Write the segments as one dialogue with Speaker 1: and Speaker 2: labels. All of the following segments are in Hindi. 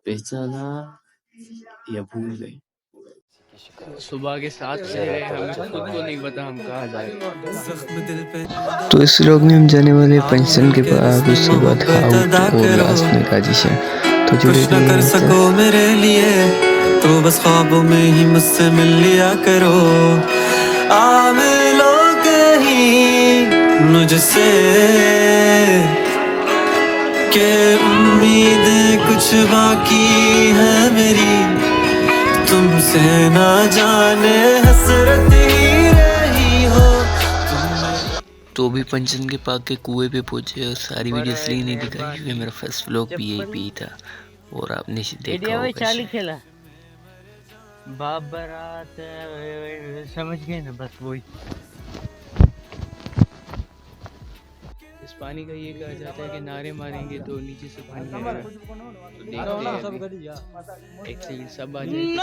Speaker 1: पहचाना या भूल गए। सुबह के 7 बज रहे हैं, हमें खुद को नहीं पता हम कहाँ जा रहे हैं। तो इस व्लॉग में हम जाने वाले हैं पंचतन के पास, उसके बाद हाउट और लास्ट में काजीशा। तो जुड़े
Speaker 2: कुछ न कर सको मेरे लिए तो बस ख्वाबों में ही मुझसे मिल लिया करो। आ मिलो कहीं मुझसे के उम्मीदें कुछ बाकी है मेरी, तुमसे ना जाने हसरत ही रही हो।
Speaker 1: तो भी पंचतन के पार्क के कुएं पे पहुंचे और सारी वीडियो इसलिए नहीं दिखाई क्योंकि मेरा फर्स्ट व्लॉग भी यही था और आपने देखा होगा। बाबरात समझ गए ना, बस वही। इस पानी का ये कहा जाता है कि नारे मारेंगे तो नीचे से पानी आएगा। तो देखते हैं एक सेकंड सब आ जाए।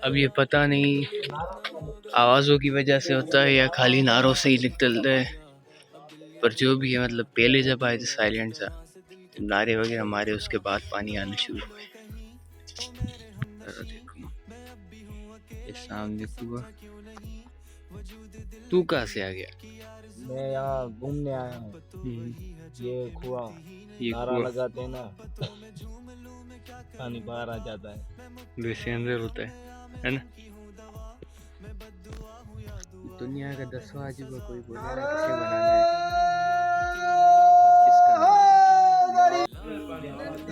Speaker 1: अब ये पता नहीं आवाज़ों की वजह से होता है या खाली नारों से ही निकलता है, पर जो भी है मतलब पहले जब आए थे साइलेंट सा, नारे वगैरह मारे, उसके बाद पानी आना शुरू हुए। देखो ये सामने कुआं। तू कहाँ से आ गया?
Speaker 3: मैं यहाँ घूमने आया हूँ। ये कुआं नारा लगाते हैं ना, पानी बाहर आ जाता है,
Speaker 1: वैसे अंदर होता है ना। दुनिया का 10वां अजूबा कोई बोले ना किसे बनाना है।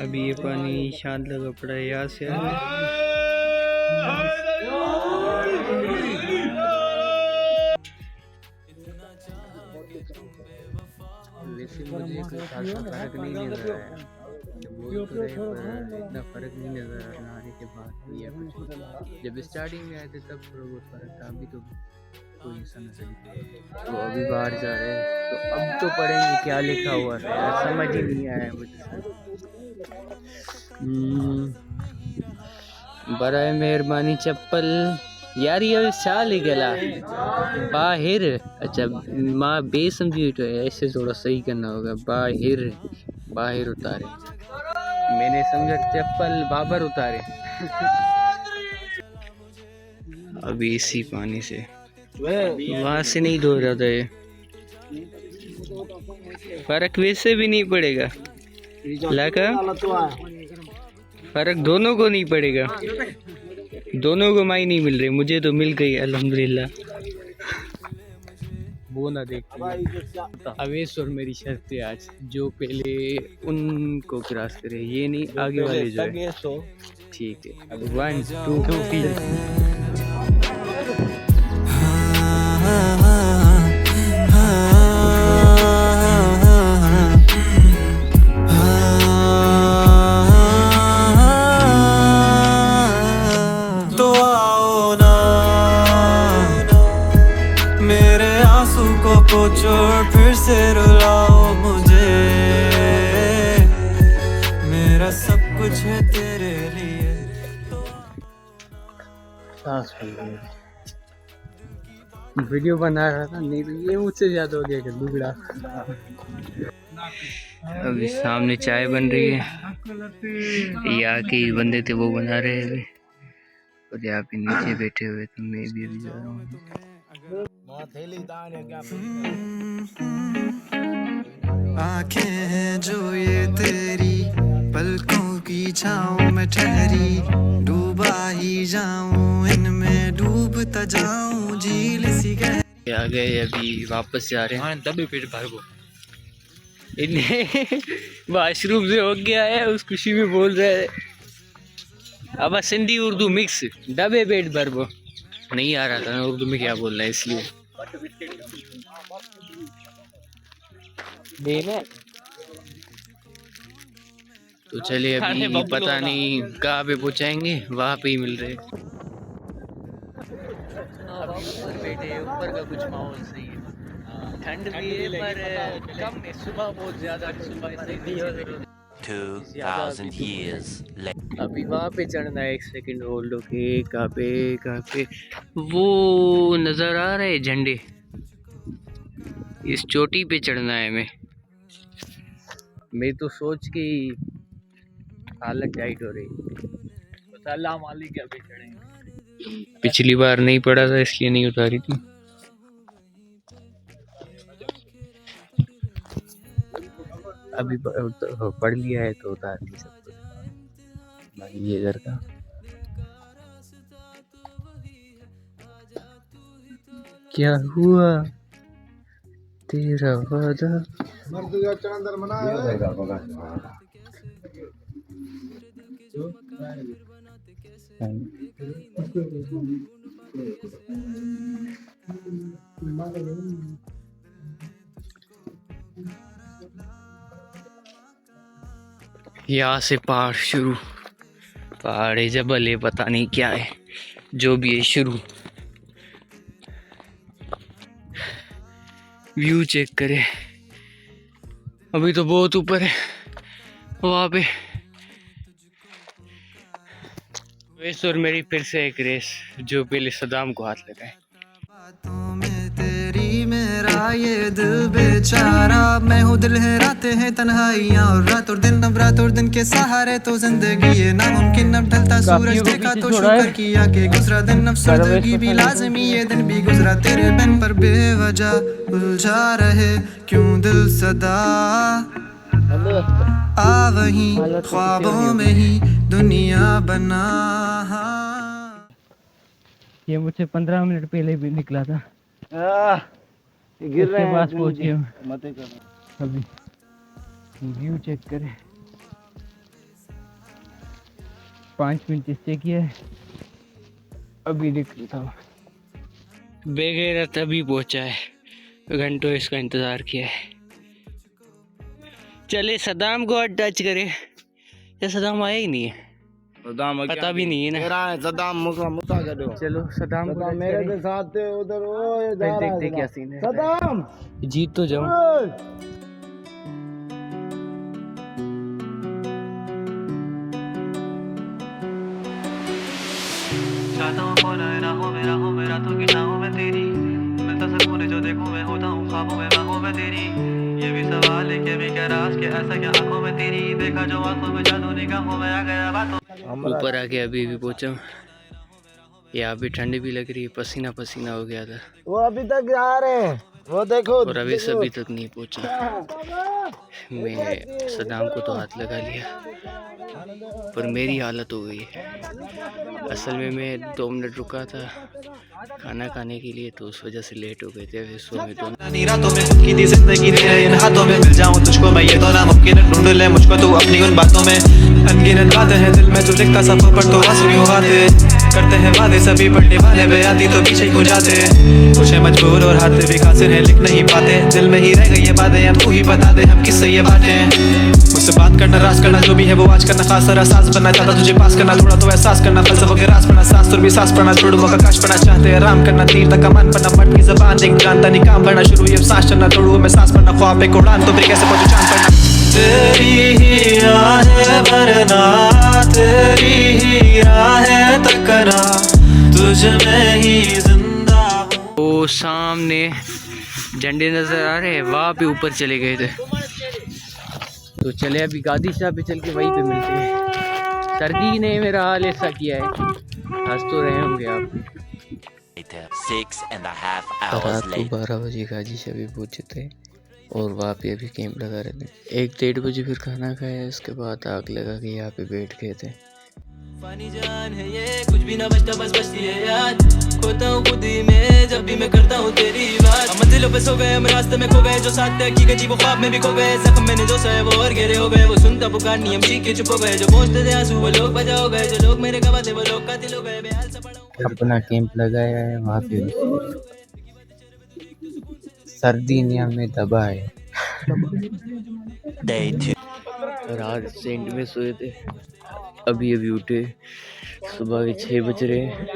Speaker 1: अभी ये पानी शांत लगा पड़ा है, यहाँ से वैसे मुझे कोई खासा फर्क नहीं नजर आया, इतना फर्क नहीं नजर आ रहा आने के बाद या कुछ। जब स्टार्टिंग में आए थे तब थोड़ा बहुत फर्क था, अभी तो कोई ऐसा नजर नहीं। तो अभी बाहर जा रहे हैं, तो अब तो पढ़ेंगे क्या लिखा हुआ था यार, समझ ही नहीं आया मुझे। बराए मेहरबानी चप्पल यार, ये शाल ही गला बाहिर। अच्छा माँ बे समझी तो ऐसे थोड़ा सही करना होगा, बाहिर बाहिर उतारे, मैंने समझा चप्पल बाबर उतारे। अभी इसी पानी से वहां से नहीं धो रहा था ये, फर्क वैसे भी नहीं पड़ेगा, लगा फर्क दोनों को नहीं पड़ेगा, दोनों को माई नहीं मिल रही, मुझे तो मिल गई अल्हम्दुलिल्लाह। वो ना देखते अवेश और मेरी शर्त है आज, जो पहले उनको क्रॉस करे, ये नहीं आगे वाले जो है। ठीक है 1 2 3।
Speaker 2: और फिर से रुलाओ मुझे, मेरा सब कुछ है तेरे लिए।
Speaker 1: वीडियो बना रहा था, नहीं तो ये मुझसे ज्यादा हो गया लुगड़ा। अभी सामने चाय बन रही है, यहाँ के बंदे थे वो बना रहे हैं अभी, और यहाँ पे नीचे बैठे हुए तो मैं भी अभी जा रहा हूँ।
Speaker 2: आंखें हैं जो ये तेरी, पलकों की छाँव में ठहरी, डूबा ही जाऊं इनमें, डूबता जाऊं झील सी गहरी।
Speaker 1: आ गए अभी वापस जा रहे हैं, तभी पेट भर गो वाशरूम से हो गया है, उस खुशी में बोल रहे हैं अब सिंधी उर्दू मिक्स, डबे पेट भर गो। नहीं आ रहा था ना उर्दू में क्या बोलना है, इसलिए तो चलिए अभी पता नहीं कहाँ पे पहुँचाएंगे, वहाँ पे ही मिल रहे। ऊपर बैठे, ऊपर का कुछ माहौल सही है, ठंड भी है पर कम है, सुबह बहुत ज्यादा, सुबह
Speaker 4: 2,000 years later.
Speaker 1: अभी वहाँ पे चढ़ना है। एक सेकंड होल्ड। ओके, कहाँ पे वो नज़र आ रहे झंडे, इस चोटी पे चढ़ना है हमें। मैं तो सोच के हालत टाइट हो रही। अल्लाह मालिक अभी चढ़ेंगे। पिछली बार नहीं पड़ा था इसलिए नहीं उतारी थी। अभी पढ़ लिया है तो उतार दी सब कुछ। बाकी ये इधर का क्या हुआ तेरा वादा। यहाँ से पहाड़ शुरू, पहाड़ है, जबल है, पता नहीं क्या है, जो भी है शुरू। व्यू चेक करें, अभी तो बहुत ऊपर है वहाँ पे। रेस और मेरी फिर से एक रेस, जो पहले सदाम को हाथ लगाए।
Speaker 2: बातों में तेरी मेरा ये दिल बेचारा, मैं हूँ दिल है, रातें हैं तन्हाइयाँ और रात और दिन, अब रात और दिन के सहारे तो जिंदगी ये नामुमकिन। अब ढलता सूरज देखा तो शुक्र किया कि गुजरा दिन, अब जिंदगी भी लाजमी ये दिन भी गुजरा तेरे बिन, पर बेवजह उलझा रहे क्यों दिल सदा। आ वहीं ख्वाबों में ही दुनिया बना।
Speaker 1: ये मुझसे 15 मिनट पहले भी निकला था।
Speaker 3: गिर रहे हैं,
Speaker 1: पास पहुंच गए
Speaker 3: मत कर।
Speaker 1: अभी। व्यू चेक करें, 5 मिनट स्टे किया है, अभी निकलता हूँ। बेगैर तभी पहुंचा है, घंटों इसका इंतजार किया है। चले सदाम को टच करे, या सदाम आया ही नहीं है, पता भी नहीं है ना।
Speaker 3: सदाम मुसा कर दो।
Speaker 1: चलो सदाम को
Speaker 3: मेरे के साथ थे उधर, वो ये जा रहा है
Speaker 1: देखते क्या सीन है।
Speaker 3: सदाम
Speaker 1: जीत तो जाऊं।
Speaker 2: चाहता हूँ कौन है ना हो मेरा तो की चाहूँ मैं तेरी, मिलता सकून जो देखूं मैं, होता हूँ ख्वाबों में बाहों में तेरी। ये भी सवाल है कि भी क्या राज के ऐसा क्या आंखों में तेरी, देखा जो आंखों में जादू निगाहों में आ गया बातों।
Speaker 1: ऊपर आके अभी भी पहुंचा। यहाँ भी ठंडी भी लग रही है, पसीना पसीना हो गया था।
Speaker 3: वो अभी तक आ रहे हैं, वो देखो।
Speaker 1: और अभी अभी तक नहीं पहुंचा। मैं सदाम को तो हाथ लगा लिया, पर मेरी हालत हो गई है। असल में मैं 2 मिनट रुका था खाना खाने के लिए, तो उस वजह से लेट हो गए थे।
Speaker 2: रातों में खुद की दी जिंदगी तेरे इन हाथों में, मिल जाऊं तुझको मैं ये तो नामुमकिन, ढूंढ ले मुझको तू अपनी उन बातों में। अनगिनत बातें हैं दिल में, तू लिखता सफर पर तो आंसू क्यों आते, करते हैं वादे सभी पढ़ने वाले बयाती तो पीछे हो जाते। कुछ है मजबूर और हाथ भी कासिर है, लिख नहीं पाते, दिल में ही रह गई ये बातें, अब तू ही बता दे हम किससे ये बातें। मुझसे बात करना, राज करना, जो भी है वो आज करना, खास सारा सांस बनना चाहता तुझे पास करना, थोड़ा तो एहसास करना, फलसफा के रास पढ़ना, सांस तुर भी सांस पढ़ना, छोड़ूंगा आकाश पढ़ना, चाहते आराम करना, तीर तक कमान पढ़ना, मट की जबान नहीं जानता नहीं काम करना, शुरू ये सांस चलना, तोड़ू मैं सांस पढ़ना, ख्वाब पे उड़ान तो फिर कैसे पहुंचू चांद पढ़ना। तेरी ही राहें भरना, तेरी ही राहें तकना, तुझ में ही जिंदा हूँ।
Speaker 1: वो सामने झंडे नजर आ रहे हैं, वहाँ पे ऊपर चले गए थे, तो चले अभी गादी शाह पे चल के वहीं पे मिलते हैं। सर्दी ने मेरा हाल ऐसा किया है, हंस तो रहे होंगे आप।
Speaker 4: 6.5 hours
Speaker 1: रात को
Speaker 4: later.
Speaker 1: 12 बजे गाजी शाह भी पहुंचे थे, और वहाँ पे अभी कैंप लगा रहे थे। 1-1:30 बजे फिर खाना खाया, उसके बाद आग लगा के यहाँ पे बैठ गए थे।
Speaker 2: फानी जान है ये, कुछ भी ना बचता बस बचती है याद, खोता हूँ खुद ही में जब भी मैं करता हूँ तेरी बात। हम दिलों पे सो गए, हम रास्ते में खो गए, जो साथ तय की गई वो ख्वाब में भी खो गए, जख्म मैंने जो सहे वो और गहरे हो गए, वो सुनता पुकारनी हम चीख के चुप हो गए, जो पहुंचते थे आंसू वो लोग बजा हो गए, जो लोग मेरे गवाह थे वो लोग कातिल हो गए, बेहाल सा पड़ा।
Speaker 1: अपना कैंप लगाया है वहाँ पे, सर्दी ने हमें दबा है।
Speaker 4: Day 2.
Speaker 1: रात सेंट में सोए थे, अभी अभी उठे, सुबह के 6 बज रहे हैं।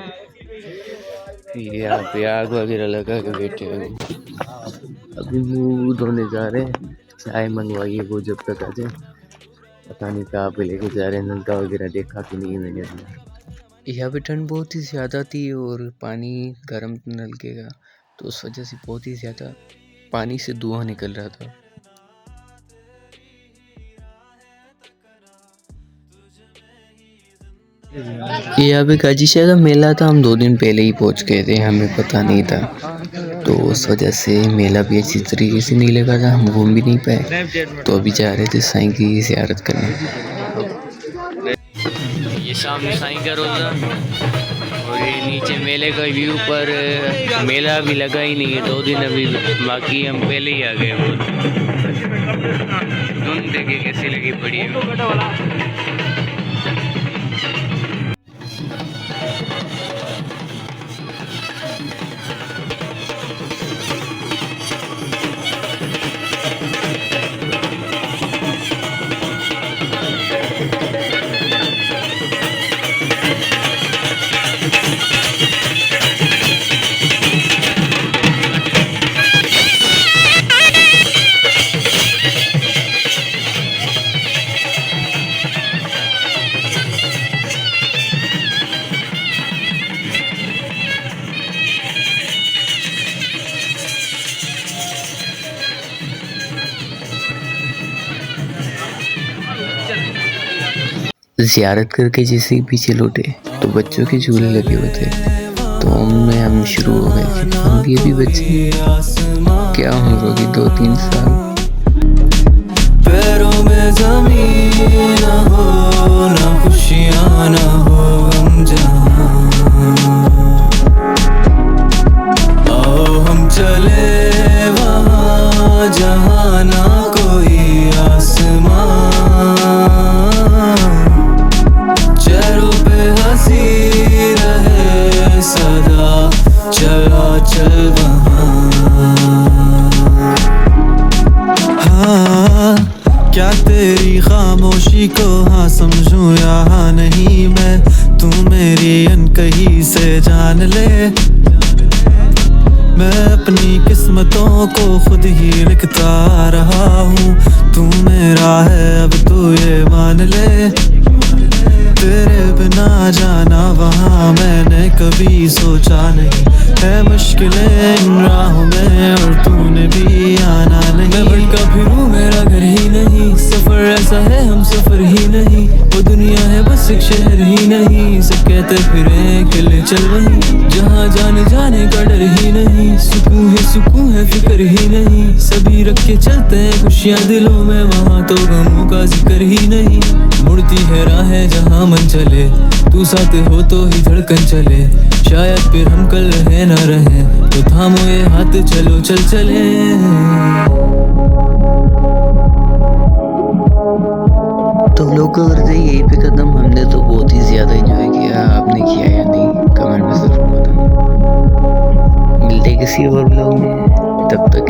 Speaker 1: यहाँ पे आग वगैरह लगा के बैठे हैं। अभी मुँह धोने जा रहे हैं, चाय मंगवाइए वो जब तक आ जाए। पता नहीं कहाँ पे लेके जा रहे हैं, नलका वगैरह देखा तो नहीं है मैंने अभी। यहाँ पे ठंड बहुत ही ज़्यादा थी और पानी गर्म नलके का, तो उस वजह से बहुत ही ज़्यादा पानी से धुआं निकल रहा था। यहाँ पे गाजी शाह का मेला था, हम 2 दिन पहले ही पहुँच गए थे, हमें पता नहीं था, तो उस वजह से मेला भी अच्छी तरीके से नहीं लगा था, हम घूम भी नहीं पाए। तो अभी जा रहे थे साईं की ज़ियारत करने। ये सामने साईं का रोज़ा और ये नीचे मेले का व्यू, पर मेला अभी लगा ही नहीं है, 2 दिन अभी बाकी, हम पहले ही आ गए। वो धुंध देखे कैसी लगी पड़ी है। ज़ियारत करके जैसे ही पीछे लौटे तो बच्चों के झूले लगे हुए थे, तो उनमें हम शुरू हो गए। हम भी अभी बच्चे, क्या उम्र होगी, 2-3 साल।
Speaker 2: पैरों में ज़मीन ना हो, ना खुशियाँ ना हो, हम जहाँ आओ हम चले वहाँ जहाँ ना कोई आसमां, चेहरों पे हंसी रहे सदा, चला चल वहाँ। हाँ, क्या तेरी खामोशी को हाँ समझूं या हाँ नहीं मैं, तू मेरी अनकही से जान ले। मैं अपनी किस्मतों को खुद ही लिखता रहा हूँ, तू मेरा है अब तू ये मान ले। तेरे बिना जाना वहाँ मैंने कभी सोचा नहीं, है मुश्किलें इन राहों में और तूने भी आना नहीं। मैं भटका फिरूं मेरा घर ही नहीं, सफर ऐसा है हम सफर ही नहीं, वो दुनिया है बस एक शहर ही नहीं, सब कहते फिरे खिले चल वहीं, जहाँ जाने जाने का डर ही नहीं, सुकून है फिक्र ही नहीं, सभी रख के चलते हैं खुशियाँ दिलों में, वहाँ तो गमों का जिक्र ही नहीं। मुड़ती है राहें जहाँ मन चले, तू साथ हो तो ही धड़कन चले, शायद फिर हम कल रहे न रहे, तो थामो ये हाथ चलो चल चले।
Speaker 1: तो व्लॉग का करते ही यहीं पे खत्म। हमने तो बहुत ही ज़्यादा एंजॉय किया, आपने किया या नहीं कमेंट में ज़रूर बताना। मिलते किसी और व्लॉग में, तब तक